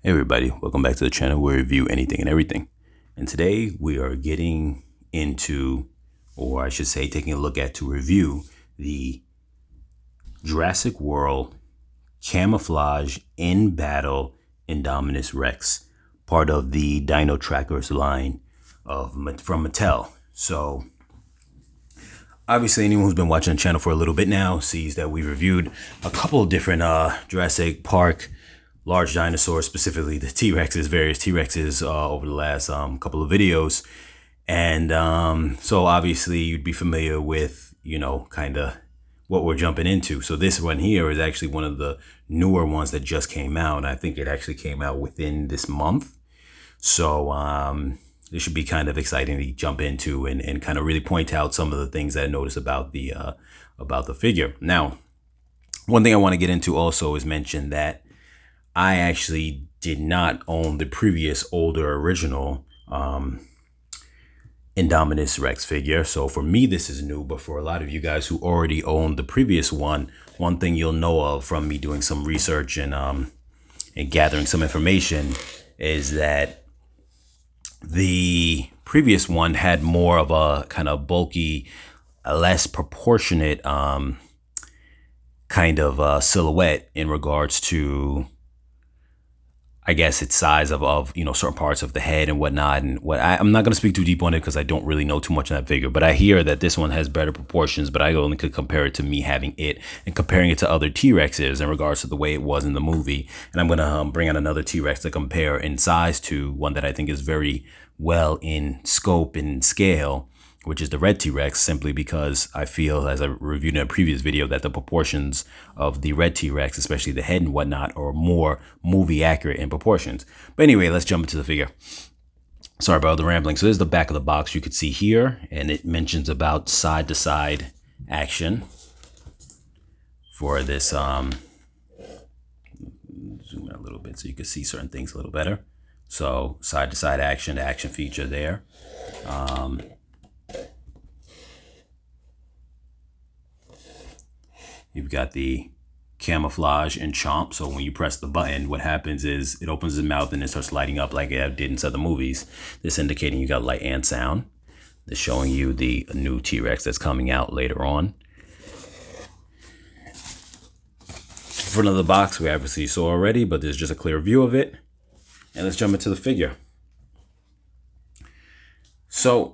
Hey everybody, welcome back to the channel where we review anything and everything. And today we are getting into, or I should say taking a look at, to review the Jurassic World Camouflage in Battle Indominus Rex, part of the Dino Trackers line from Mattel. So obviously anyone who's been watching the channel for a little bit now sees that we reviewed a couple of different Jurassic Park large dinosaurs, specifically the T-Rexes, various T-Rexes over the last couple of videos. And so obviously you'd be familiar with, kind of what we're jumping into. So this one here is actually one of the newer ones that just came out. I think it actually came out within this month. So this should be kind of exciting to jump into and kind of really point out some of the things that I noticed about the figure. Now, one thing I want to get into also is mention that I actually did not own the previous older original Indominus Rex figure. So for me, this is new, but for a lot of you guys who already owned the previous one thing you'll know of from me doing some research and gathering some information is that the previous one had more of a kind of bulky, less proportionate kind of silhouette in regards to, I guess, its size of certain parts of the head and whatnot. And I'm not going to speak too deep on it because I don't really know too much on that figure. But I hear that this one has better proportions, but I only could compare it to me having it and comparing it to other T-Rexes in regards to the way it was in the movie. And I'm going to bring out another T-Rex to compare in size to one that I think is very well in scope and scale, which is the red T-Rex, simply because I feel, as I reviewed in a previous video, that the proportions of the red T-Rex, especially the head and whatnot, are more movie accurate in proportions. But anyway, let's jump into the figure. Sorry about the rambling. So this is the back of the box you could see here, and it mentions about side to side action for this. Zoom in a little bit so you can see certain things a little better. So side to side action, the action feature there. You've got the camouflage and chomp. So when you press the button, what happens is it opens his mouth and it starts lighting up like it did inside the movies. This indicating you got light and sound. This showing you the new T-Rex that's coming out later on. Front of the box we obviously saw already, but there's just a clear view of it. And let's jump into the figure. So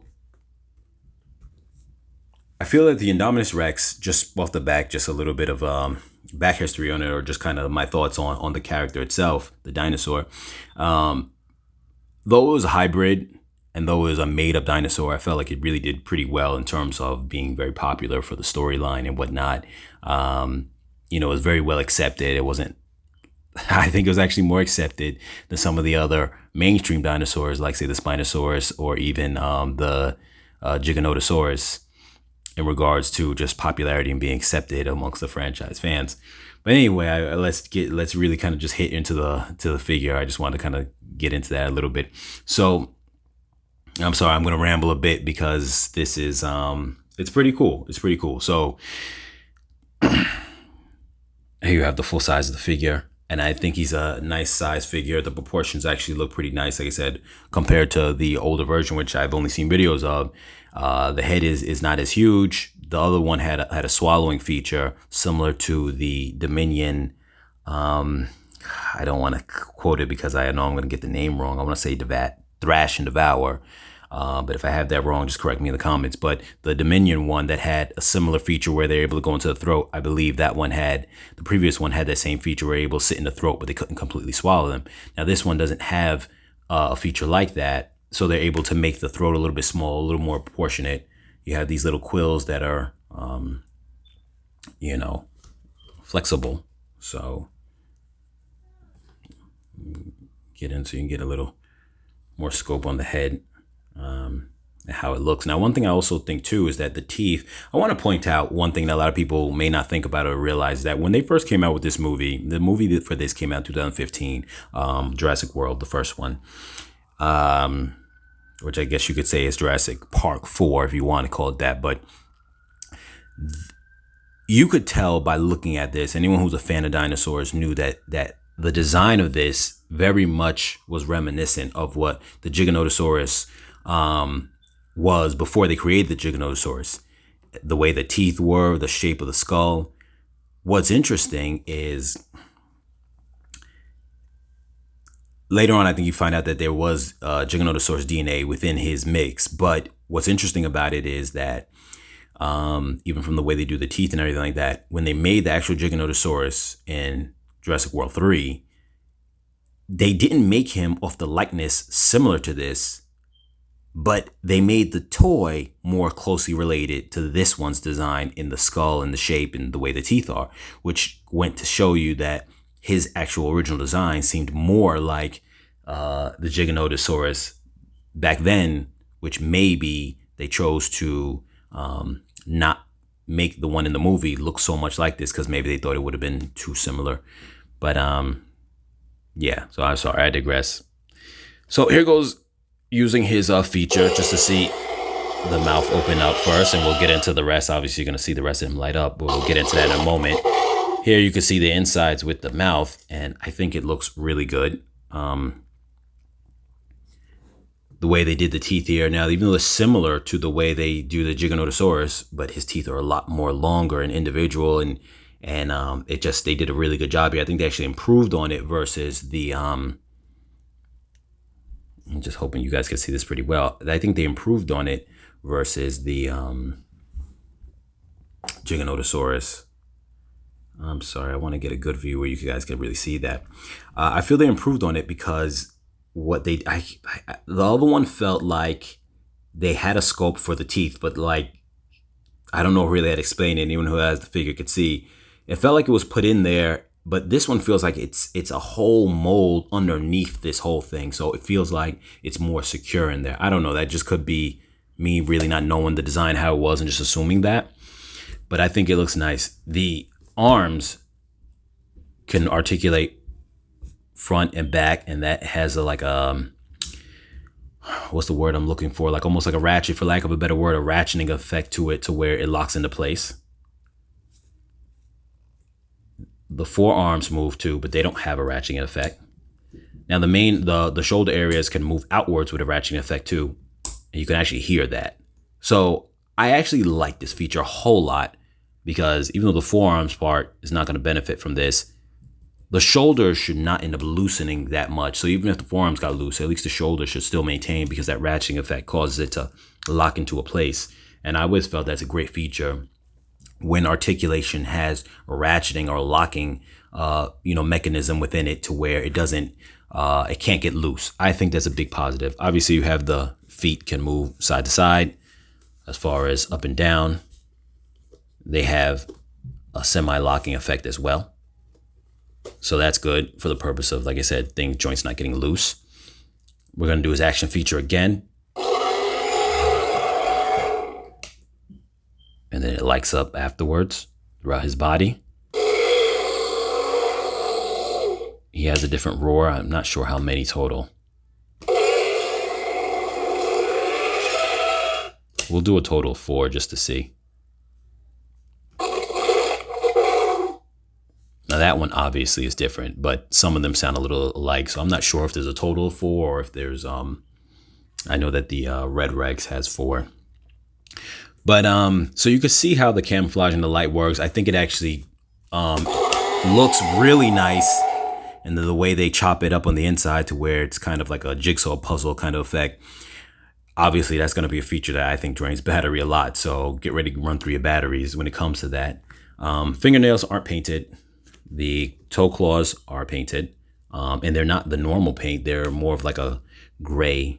I feel that the Indominus Rex, just off the back, just a little bit of back history on it, or just kind of my thoughts on the character itself, the dinosaur. Though it was a hybrid and though it was a made-up dinosaur, I felt like it really did pretty well in terms of being very popular for the storyline and whatnot. It was very well accepted. It wasn't, I think it was actually more accepted than some of the other mainstream dinosaurs, like say the Spinosaurus or even the Giganotosaurus, in regards to just popularity and being accepted amongst the franchise fans. But anyway, let's really kind of just hit into the figure. I just want to kind of get into that a little bit. So I'm sorry, I'm going to ramble a bit because this is it's pretty cool. It's pretty cool. So here you have the full size of the figure. And I think he's a nice size figure. The proportions actually look pretty nice, like I said, compared to the older version, which I've only seen videos of. The head is not as huge. The other one had a swallowing feature similar to the Dominion. I don't want to quote it because I know I'm going to get the name wrong. I want to say Thrash and Devour. But if I have that wrong, just correct me in the comments. But the Dominion one that had a similar feature where they're able to go into the throat, I believe that one had, the previous one had that same feature where they're able to sit in the throat, but they couldn't completely swallow them. Now this one doesn't have a feature like that. So they're able to make the throat a little bit small, a little more proportionate. You have these little quills that are, flexible. So get in so you can get a little more scope on the head. How it looks. Now, one thing I also think too is that the teeth, I want to point out one thing that a lot of people may not think about or realize, that when they first came out with this movie, the movie for this came out in 2015, Jurassic World, the first one, which I guess you could say is Jurassic Park 4 if you want to call it that. But you could tell by looking at this, anyone who's a fan of dinosaurs knew that the design of this very much was reminiscent of what the Giganotosaurus was before they created the Giganotosaurus. The way the teeth were, the shape of the skull. What's interesting is later on, I think you find out that there was Giganotosaurus DNA within his mix. But what's interesting about it is that even from the way they do the teeth and everything like that, when they made the actual Giganotosaurus in Jurassic World 3, they didn't make him off the likeness similar to this, but they made the toy more closely related to this one's design in the skull and the shape and the way the teeth are, which went to show you that his actual original design seemed more like the Giganotosaurus back then, which maybe they chose to not make the one in the movie look so much like this because maybe they thought it would have been too similar. But yeah, so I'm sorry, I digress. So here goes using his feature just to see the mouth open up first, and we'll get into the rest. Obviously, you're going to see the rest of him light up, but we'll get into that in a moment. Here you can see the insides with the mouth, and I think it looks really good. The way they did the teeth here. Now, even though it's similar to the way they do the Giganotosaurus, but his teeth are a lot more longer and individual, and it just, they did a really good job here. I think they actually improved on it versus the I'm just hoping you guys can see this pretty well. I think they improved on it versus the Giganotosaurus. I'm sorry, I want to get a good view where you guys can really see that. I feel they improved on it because what the other one felt like they had a scope for the teeth, but like, I don't know really how to explain it. Anyone who has the figure could see. It felt like it was put in there, but this one feels like it's a whole mold underneath this whole thing. So it feels like it's more secure in there. I don't know. That just could be me really not knowing the design, how it was, and just assuming that. But I think it looks nice. The arms can articulate front and back, and that has a what's the word I'm looking for? Like almost like a ratchet, for lack of a better word, a ratcheting effect to it to where it locks into place. The forearms move too, but they don't have a ratcheting effect. Now the shoulder areas can move outwards with a ratcheting effect too. And you can actually hear that. So I actually like this feature a whole lot because even though the forearms part is not going to benefit from this, the shoulders should not end up loosening that much. So even if the forearms got loose, at least the shoulders should still maintain because that ratcheting effect causes it to lock into a place. And I always felt that's a great feature when articulation has a ratcheting or locking mechanism within it to where it doesn't it can't get loose. I think that's a big positive. Obviously, you have the feet can move side to side as far as up and down. They have a semi-locking effect as well. So that's good for the purpose of, like I said, joints not getting loose. We're going to do his action feature again. And then it lights up afterwards throughout his body. He has a different roar. I'm not sure how many total. We'll do a total of 4 just to see. Now that one obviously is different, but some of them sound a little alike. So I'm not sure if there's a total of 4 or if there's, I know that the Red Rex has 4. But so you can see how the camouflage and the light works. I think it actually looks really nice. And the way they chop it up on the inside to where it's kind of like a jigsaw puzzle kind of effect. Obviously, that's going to be a feature that I think drains battery a lot. So get ready to run through your batteries when it comes to that. Fingernails aren't painted. The toe claws are painted. And they're not the normal paint. They're more of like a grayish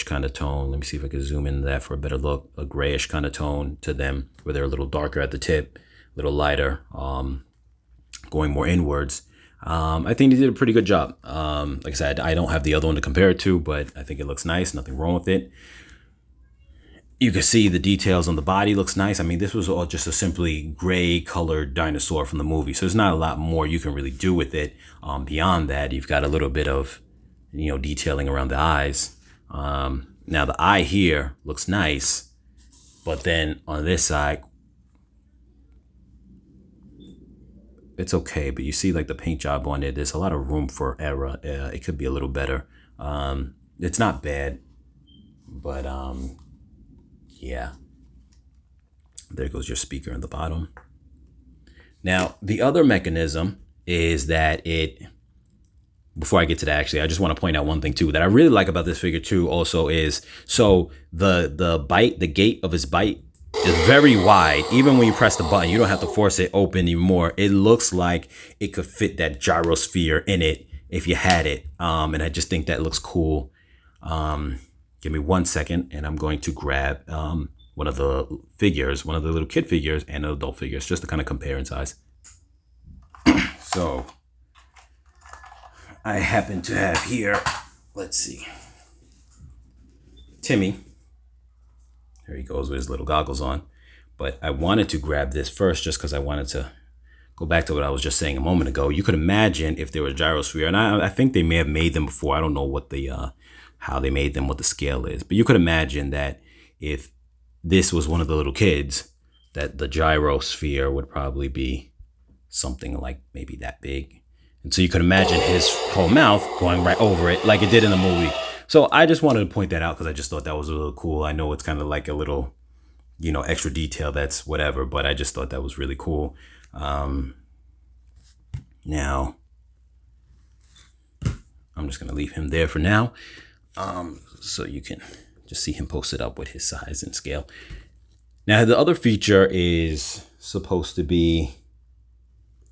kind of tone. Let me see if I can zoom into that for a better look. A grayish kind of tone to them where they're a little darker at the tip, a little lighter, going more inwards. I think they did a pretty good job. Like I said, I don't have the other one to compare it to, but I think it looks nice. Nothing wrong with it. You can see the details on the body looks nice. I mean, this was all just a simply gray colored dinosaur from the movie. So there's not a lot more you can really do with it. Beyond that, you've got a little bit of, detailing around the eyes. Now the eye here looks nice, but then on this side, it's okay, but you see like the paint job on it, there's a lot of room for error. It could be a little better. It's not bad, but yeah, there goes your speaker in the bottom. Now, the other mechanism is that before I get to that, actually, I just want to point out one thing too that I really like about this figure too also is, so the gate of his bite is very wide. Even when you press the button, you don't have to force it open anymore. It looks like it could fit that gyrosphere in it if you had it. And I just think that looks cool. Give me 1 second and I'm going to grab one of the figures, one of the little kid figures and the adult figures, just to kind of compare in size. So I happen to have here, let's see, Timmy. There he goes with his little goggles on. But I wanted to grab this first just because I wanted to go back to what I was just saying a moment ago. You could imagine if there was a gyrosphere, and I think they may have made them before. I don't know what how they made them, what the scale is. But you could imagine that if this was one of the little kids, that the gyrosphere would probably be something like maybe that big. And so you could imagine his whole mouth going right over it like it did in the movie. So I just wanted to point that out because I just thought that was a little cool. I know it's kind of like a little, extra detail that's whatever, but I just thought that was really cool. Now, I'm just going to leave him there for now. So you can just see him posted up with his size and scale. Now, the other feature is supposed to be,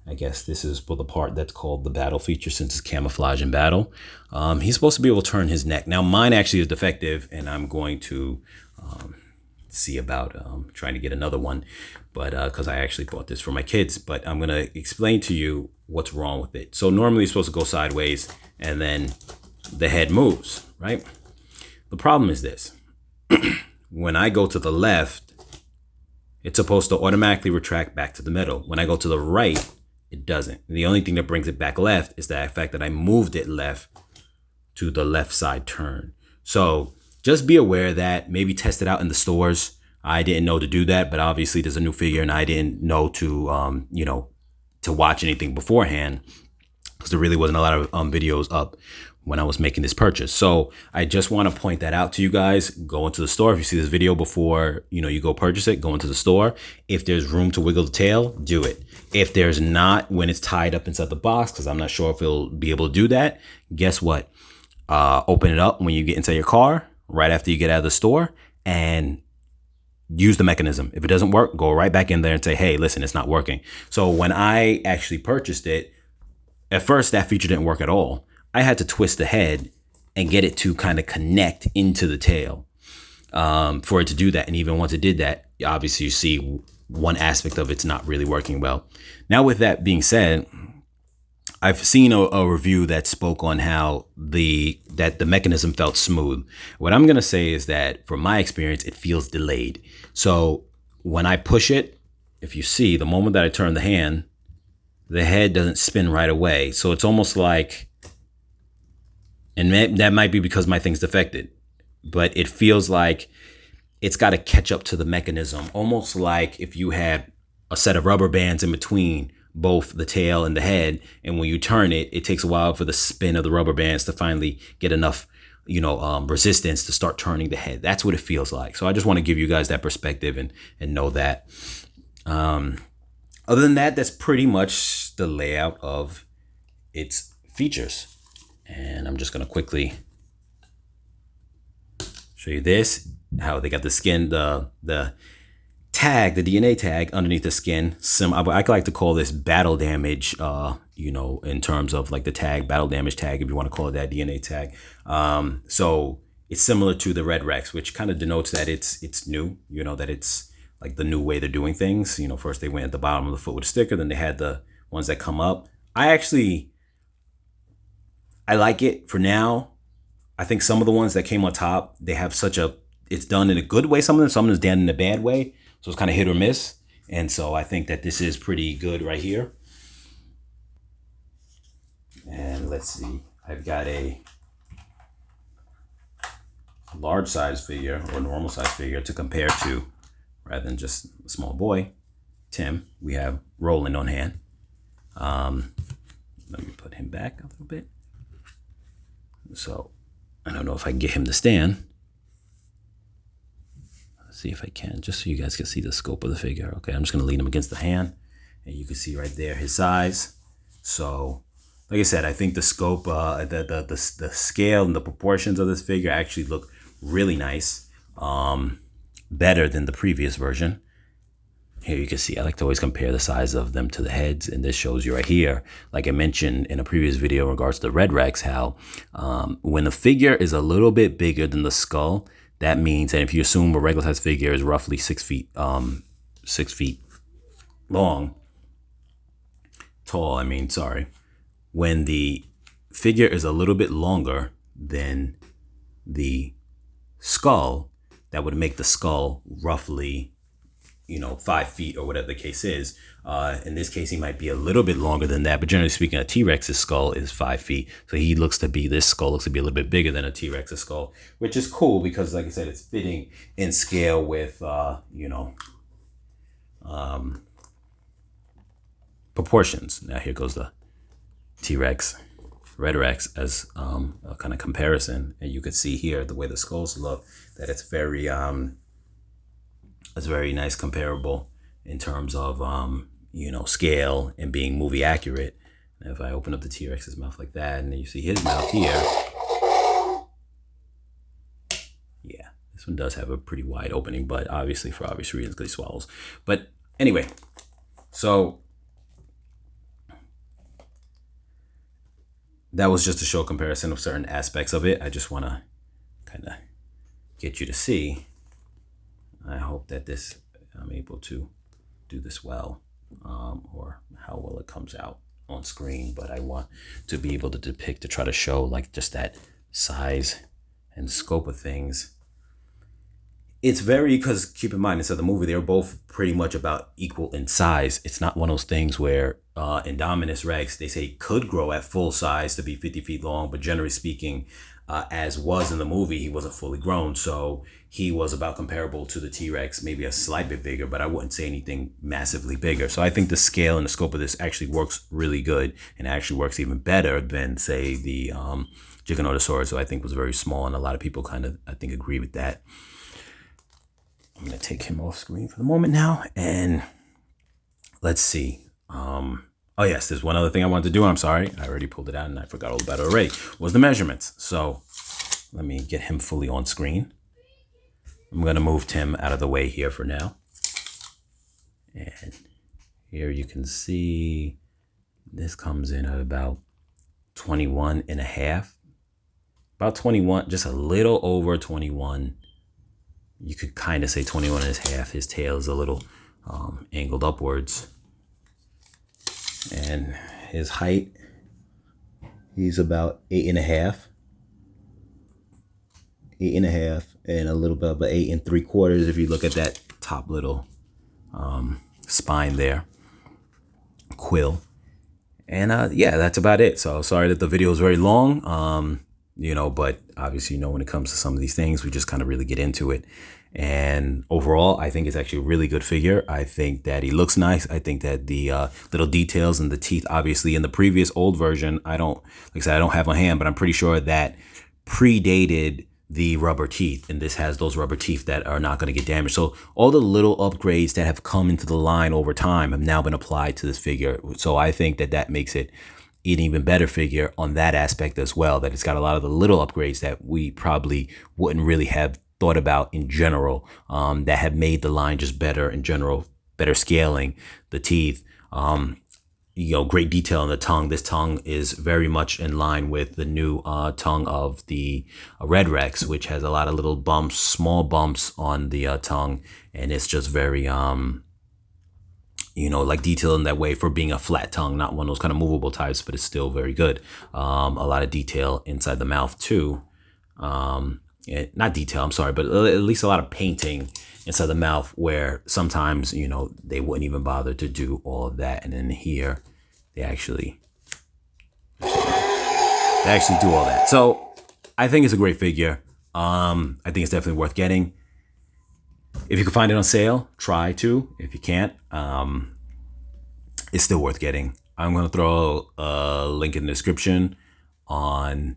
I guess this is for the part that's called the battle feature, since it's camouflage in battle. He's supposed to be able to turn his neck. Now, mine actually is defective, and I'm going to see about trying to get another one, but because I actually bought this for my kids. But I'm going to explain to you what's wrong with it. So normally it's supposed to go sideways, and then the head moves, right? The problem is this. When I go to the left, it's supposed to automatically retract back to the middle. When I go to the right, it doesn't. The only thing that brings it back left is the fact that I moved it left to the left side turn. So just be aware that, maybe test it out in the stores. I didn't know to do that, but obviously there's a new figure and I didn't know to, to watch anything beforehand because there really wasn't a lot of videos up when I was making this purchase. So I just want to point that out to you guys. Go into the store. If you see this video before, you go purchase it, go into the store. If there's room to wiggle the tail, do it. If there's not, when it's tied up inside the box, because I'm not sure if it'll be able to do that, guess what? Open it up when you get inside your car, right after you get out of the store, and use the mechanism. If it doesn't work, go right back in there and say, hey, listen, it's not working. So when I actually purchased it, at first that feature didn't work at all. I had to twist the head and get it to kind of connect into the tail for it to do that. And even once it did that, obviously you see one aspect of it's not really working well. Now, with that being said, I've seen a review that spoke on how the mechanism felt smooth. What I'm going to say is that from my experience, it feels delayed. So when I push it, if you see, the moment that I turn the hand, the head doesn't spin right away. So it's almost like, and that might be because my thing's defected, but it feels like it's got to catch up to the mechanism. Almost like if you had a set of rubber bands in between both the tail and the head, and when you turn it, it takes a while for the spin of the rubber bands to finally get enough, resistance to start turning the head. That's what it feels like. So I just want to give you guys that perspective and know that. Other than that, that's pretty much the layout of its features. And I'm just going to quickly show you this, how they got the skin, the tag, the DNA tag underneath the skin. I like to call this battle damage, in terms of like the tag, battle damage tag, if you want to call it that, DNA tag. So it's similar to the Red Rex, which kind of denotes that it's new, that it's like the new way they're doing things. First they went at the bottom of the foot with a sticker, then they had the ones that come up. I like it for now. I think some of the ones that came on top, they have it's done in a good way. Some of them is done in a bad way. So it's kind of hit or miss. And so I think that this is pretty good right here. And let's see, I've got a large size figure or normal size figure to compare to, rather than just a small boy, Tim. We have Roland on hand. Let me put him back a little bit. So I don't know if I can get him to stand. Let's see if I can, just so you guys can see the scope of the figure. Okay, I'm just gonna lean him against the hand, and you can see right there his size. So, like I said, I think the scope, the scale and the proportions of this figure actually look really nice, better than the previous version. Here you can see, I like to always compare the size of them to the heads, and this shows you right here, like I mentioned in a previous video in regards to the Red Rex, how when the figure is a little bit bigger than the skull, that means that if you assume a regular size figure is roughly 6 feet, 6 feet long, tall, sorry. When the figure is a little bit longer than the skull, that would make the skull roughly 5 feet or whatever the case is. In this case, he might be a little bit longer than that, but generally speaking, a T-Rex's skull is 5 feet. So this skull looks to be a little bit bigger than a T-Rex's skull, which is cool because, like I said, it's fitting in scale with, proportions. Now here goes the T-Rex, Red Rex as a kind of comparison. And you could see here the way the skulls look, that it's very nice comparable in terms of scale and being movie accurate. And if I open up the T-Rex's mouth like that, and then you see his mouth here, yeah, this one does have a pretty wide opening, but obviously for obvious reasons because he swallows. But anyway, so that was just a show comparison of certain aspects of it. I just want to kind of get you to see. I hope that I'm able to do this well, or how well it comes out on screen, but I want to be able to to try to show like just that size and scope of things. It's because keep in mind, inside the movie, they're both pretty much about equal in size. It's not one of those things where Indominus Rex, they say, could grow at full size to be 50 feet long, but generally speaking, as was in the movie, he wasn't fully grown. So he was about comparable to the T-Rex, maybe a slight bit bigger, but I wouldn't say anything massively bigger. So I think the scale and the scope of this actually works really good, and actually works even better than, say, the Giganotosaurus, so I think was very small, and a lot of people kind of, I think, agree with that. I'm going to take him off screen for the moment now, and let's see. Oh yes, there's one other thing I wanted to do. I'm sorry, I already pulled it out and I forgot all about it already. Was the measurements. So let me get him fully on screen. I'm going to move Tim out of the way here for now. And here you can see this comes in at about 21 and a half. About 21, just a little over 21. You could kind of say 21 and a half. His tail is a little angled upwards. And his height, he's about 8.5. 8.5, and a little bit of 8 3/4 if you look at that top little spine there, quill. And yeah, that's about it. So sorry that the video is very long, but obviously, when it comes to some of these things, we just kind of really get into it. And overall, I think it's actually a really good figure. I think that he looks nice. I think that the little details and the teeth, obviously in the previous old version, I don't have on hand, but I'm pretty sure that predated the rubber teeth, and this has those rubber teeth that are not going to get damaged. So all the little upgrades that have come into the line over time have now been applied to this figure. So I think that makes it an even better figure on that aspect as well, that it's got a lot of the little upgrades that we probably wouldn't really have thought about in general, that have made the line just better in general, better scaling, the teeth, great detail in the tongue. This tongue is very much in line with the new tongue of the Red Rex, which has a lot of little bumps, small bumps on the tongue, and it's just very like detail in that way for being a flat tongue, not one of those kind of movable types, but it's still very good. A lot of detail inside the mouth too. Not detail, I'm sorry, but at least a lot of painting inside the mouth, where sometimes, they wouldn't even bother to do all of that. And then here, they actually do all that. So I think it's a great figure. I think it's definitely worth getting. If you can find it on sale, try to. If you can't, it's still worth getting. I'm going to throw a link in the description on,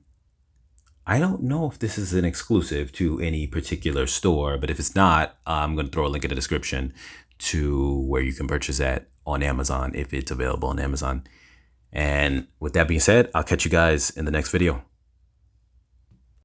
I don't know if this is an exclusive to any particular store, but if it's not, I'm going to throw a link in the description to where you can purchase that on Amazon if it's available on Amazon. And with that being said, I'll catch you guys in the next video.